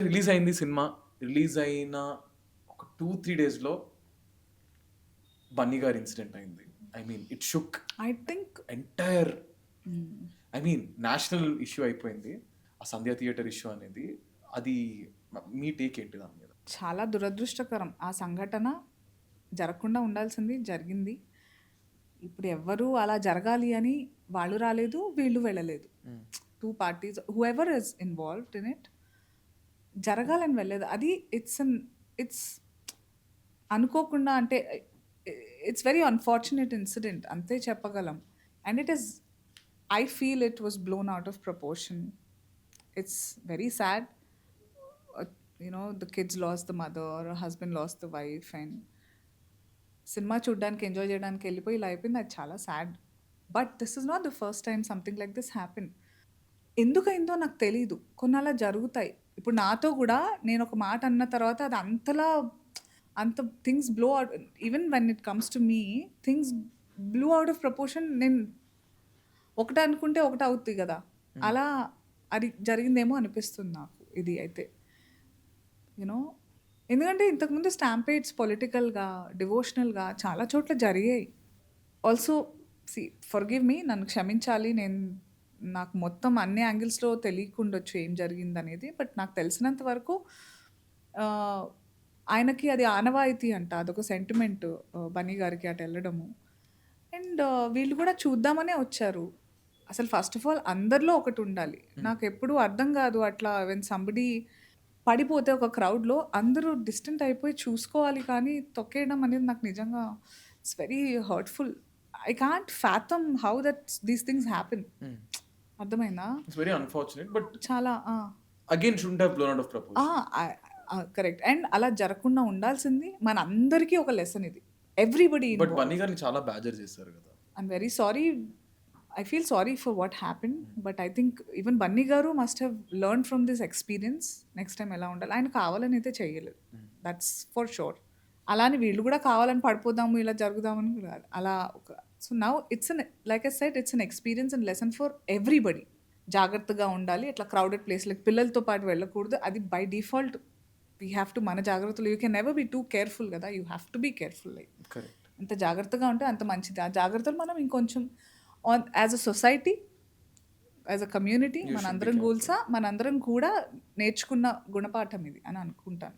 Release అయింది cinema. Release అయిన ఒక 2-3 డేస్‌లో బన్నీ గారి ఇన్సిడెంట్ అయింది. I mean it shook I think entire I mean national issue అయిపోయింది. ఆ సంధ్య థియేటర్ ఇష్యూ అనేది. అది మీ టేక్ ఏంటి దాని మీద? చాలా దురదృష్టకరం. ఆ సంఘటన జరగకుండా ఉండాల్సింది జరిగింది. ఇప్పుడు ఎవ్వరూ అలా జరగాలి అని వాళ్ళు రాలేదు, వీళ్ళు వెళ్ళలేదు. 2 parties whoever is involved in it జరగాలని వెళ్ళలేదు. అది ఇట్స్ అనుకోకుండా అంటే ఇట్స్ వెరీ అన్‌ఫార్చునేట్ ఇన్సిడెంట్ అంతే చెప్పగలం. And I feel it was blown out of proportion. It's very sad. The kids lost the mother, or a husband lost the wife, and cinema చూడ్డానికి enjoy చేయడానికి వెళ్ళిపోయి ఇలా అయిపోయింది. అది చాలా sad. But this is not the first time something like this happen. ఎందుకయిందో నాకు తెలీదు. కొన్ని అలా జరుగుతాయి. ఇప్పుడు నాతో కూడా నేను ఒక మాట అన్న తర్వాత అది అంత things blow out. Even when it comes to me things blue out of proportion. నేను ఒకటి అనుకుంటే ఒకటి అవుతుంది కదా, అలా అది జరిగిందేమో అనిపిస్తుంది నాకు ఇది అయితే. యూనో ఎందుకంటే ఇంతకుముందు స్టాంపేడ్స్ పొలిటికల్గా, డివోషనల్గా చాలా చోట్ల జరిగాయి. ఆల్సో ఫర్గివ్ మీ, నన్ను క్షమించాలి. నాకు మొత్తం అన్ని యాంగిల్స్లో తెలియకుండొచ్చు ఏం జరిగిందనేది. బట్ నాకు తెలిసినంత వరకు ఆయనకి అది ఆనవాయితీ అంట, అదొక సెంటిమెంట్ బన్నీ గారికి అటు వెళ్ళడము. అండ్ వీళ్ళు కూడా చూద్దామనే వచ్చారు. అసలు ఫస్ట్ ఆఫ్ ఆల్ అందరిలో ఒకటి ఉండాలి. నాకు ఎప్పుడూ అర్థం కాదు అట్లా వెన్ సంబడి పడిపోతే ఒక క్రౌడ్లో అందరూ డిస్టెంట్ అయిపోయి చూసుకోవాలి, కానీ తొక్కేయడం అనేది నాకు నిజంగా it's very hurtful. I can't fathom how that these things happen. అర్థమైందా? ఇట్స్ వెరీ అన్‌ఫార్చునేట్ బట్ చాలా again shouldn't have blown out of proportion. Correct. And అలా జరగకుండా ఉండాల్సింది మన అందరికీ ఒక లెసన్ ఇది. ఎవ్రీబడి బట్ బన్నీ గారిని చాలా బ్యాజర్ చేశారు కదా. I'm very sorry. I feel sorry for what happened, but I think even Bunny Garu must have learned from this experience. Next time ఎలా ఉండాలి, ఆయన కావాలని అయితే చేయలేదు, దట్స్ ఫర్ షూర్. అలానే వీళ్ళు కూడా కావాలని పడిపోదాము ఇలా జరుగుదామని కూడా కాదు. అలా ఒక so now like I said it's an experience and lesson for everybody. జాగ్రత్తగా ఉండాలి. ఇట్లా క్రౌడెడ్ ప్లేస్లకు పిల్లలతో పాటు వెళ్ళకూడదు. అది by default we have to, మన జాగ్రత్తలు. You can never be too careful కదా, you have to be careful. Like correct. ఎంత జాగ్రత్తగా ఉంటే అంత మంచిది. ఆ జాగ్రత్తలు మనం ఇంకొంచెం as a society, as a community మనందరం కూడా నేర్చుకున్న గుణపాఠం ఇది అని అనుకుంటాను.